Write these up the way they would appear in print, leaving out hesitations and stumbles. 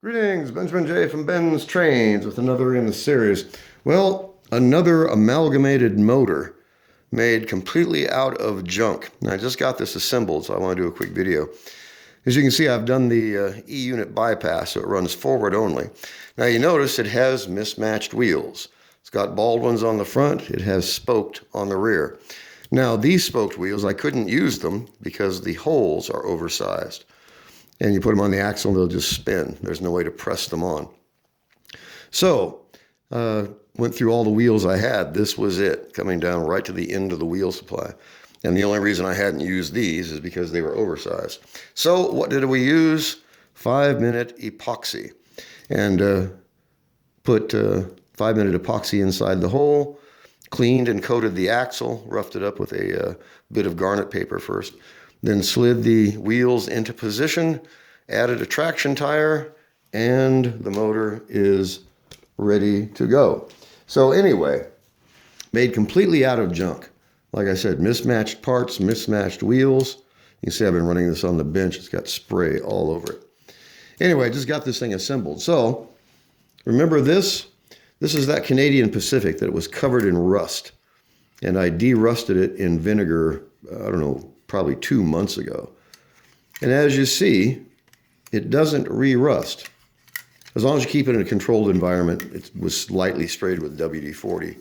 Greetings, Benjamin J. from Ben's Trains with another in the series. Well, another amalgamated motor made completely out of junk. Now, I just got this assembled, so I want to do a quick video. As you can see, I've done the E-unit bypass, so it runs forward only. Now, you notice it has mismatched wheels. It's got bald ones on the front. It has spoked on the rear. Now, these spoked wheels, I couldn't use them because the holes are oversized. And you put them on the axle and they'll just spin. There's no way to press them on. So, went through all the wheels I had. This was it, coming down right to the end of the wheel supply. And the only reason I hadn't used these is because they were oversized. So what did we use? 5-minute epoxy. And put 5-minute epoxy inside the hole, cleaned and coated the axle, roughed it up with a bit of garnet paper first, then slid the wheels into position, added a traction tire, and the motor is ready to go. So anyway, made completely out of junk. Like I said, mismatched parts, mismatched wheels. You can see I've been running this on the bench. It's got spray all over it. Anyway, I just got this thing assembled. So remember this? This is that Canadian Pacific that was covered in rust. And I de-rusted it in vinegar, I don't know, probably 2 months ago. And as you see, it doesn't re-rust. As long as you keep it in a controlled environment. It was lightly sprayed with WD-40,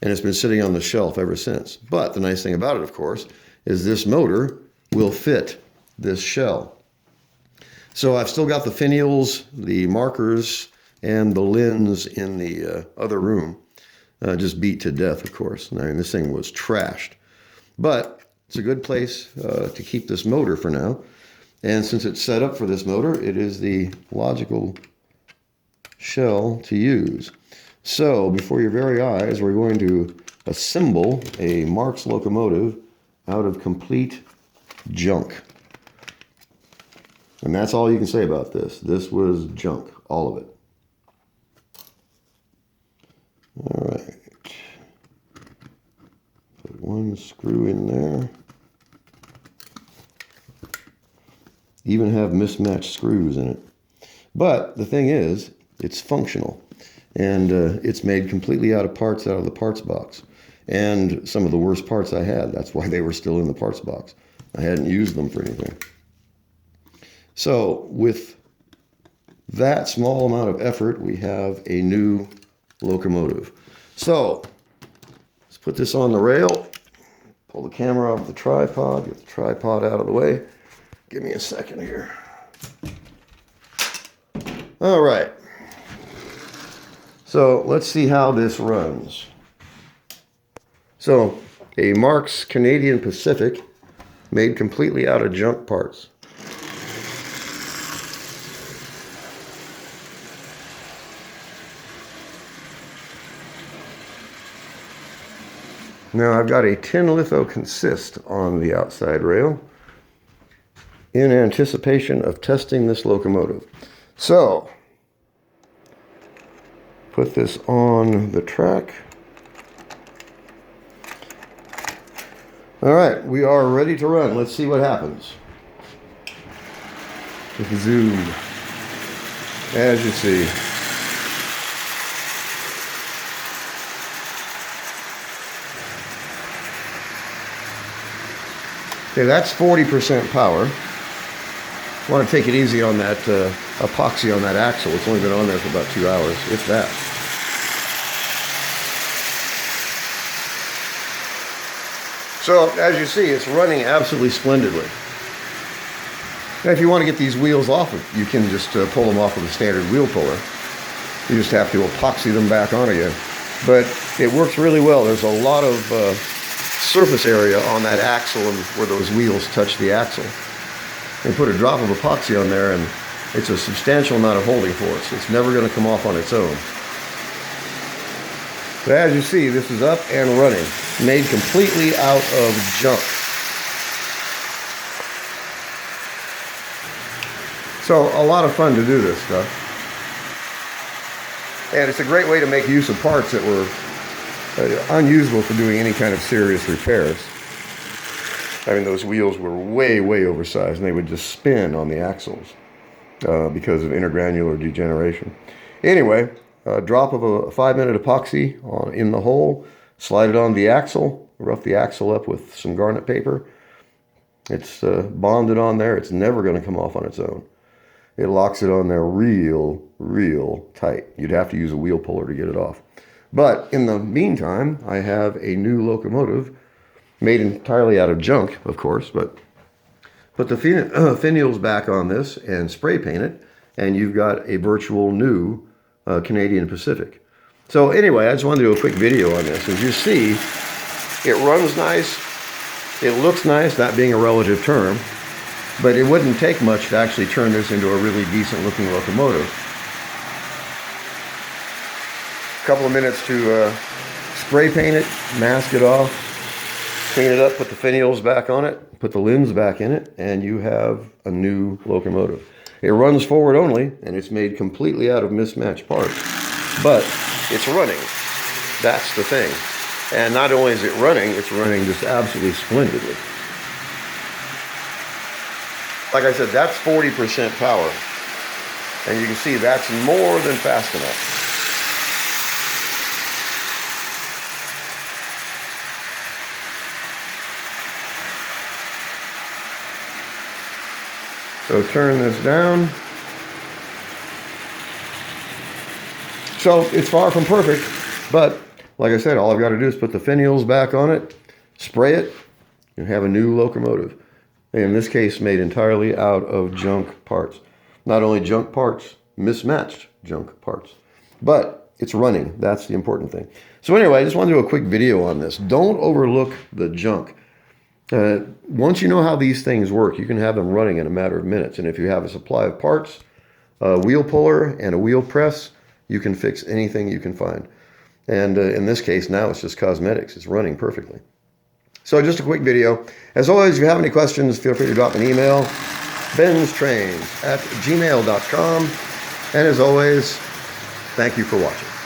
and it's been sitting on the shelf ever since. But the nice thing about it, of course, is this motor will fit this shell. So I've still got the finials, the markers, and the lens in the other room. Just beat to death, of course. I mean, this thing was trashed. But it's a good place to keep this motor for now. And since it's set up for this motor, it is the logical shell to use. So before your very eyes, we're going to assemble a Marx locomotive out of complete junk. And that's all you can say about this. This was junk, all of it. All right. Put one screw in there. Even have mismatched screws in it. But the thing is, it's functional. And it's made completely out of parts out of the parts box. And some of the worst parts I had. That's why they were still in the parts box. I hadn't used them for anything. So with that small amount of effort, we have a new locomotive. So let's put this on the rail. Pull the camera off the tripod. Get the tripod out of the way. Give me a second here. All right. So let's see how this runs. So a Marx Canadian Pacific made completely out of junk parts. Now I've got a tin litho consist on the outside rail in anticipation of testing this locomotive. So put this on the track. All right, we are ready to run. Let's see what happens. With the zoom, as you see. Okay, that's 40% power. I want to take it easy on that epoxy on that axle. It's only been on there for about 2 hours, if that. So, as you see, it's running absolutely splendidly. Now, if you want to get these wheels off, you can just pull them off with a standard wheel puller. You just have to epoxy them back on again. But it works really well. There's a lot of surface area on that axle and where those wheels touch the axle. And put a drop of epoxy on there, and it's a substantial amount of holding force. It's never going to come off on its own. So as you see, this is up and running, made completely out of junk. So a lot of fun to do this stuff. And it's a great way to make use of parts that were unusable for doing any kind of serious repairs. I mean, those wheels were way, way oversized, and they would just spin on the axles. because of intergranular degeneration. Anyway, a drop of a 5-minute epoxy in the hole, slide it on the axle, rough the axle up with some garnet paper. It's bonded on there. It's never going to come off on its own. It locks it on there real tight. You'd have to use a wheel puller to get it off. But in the meantime, I have a new locomotive made entirely out of junk, of course, but put the finials back on this and spray paint it, and you've got a virtual new Canadian Pacific. So anyway, I just wanted to do a quick video on this. As you see, it runs nice, it looks nice, that being a relative term, but it wouldn't take much to actually turn this into a really decent looking locomotive. A couple of minutes to spray paint it, mask it off, clean it up, put the finials back on it, put the lens back in it, and you have a new locomotive. It runs forward only, and it's made completely out of mismatched parts, but it's running. That's the thing. And not only is it running, it's running just absolutely splendidly. Like I said, that's 40% power. And you can see that's more than fast enough. So turn this down. So it's far from perfect, but like I said, all I've got to do is put the finials back on it, spray it, and have a new locomotive. In this case, made entirely out of junk parts. Not only junk parts, mismatched junk parts. But it's running. That's the important thing. So anyway, I just wanted to do a quick video on this. Don't overlook the junk. Once you know how these things work, you can have them running in a matter of minutes. And if you have a supply of parts, a wheel puller, and a wheel press, you can fix anything you can find. And in this case, now it's just cosmetics. It's running perfectly. So just a quick video. As always, if you have any questions, feel free to drop an email. BENZTRAINZ@gmail.com. And as always, thank you for watching.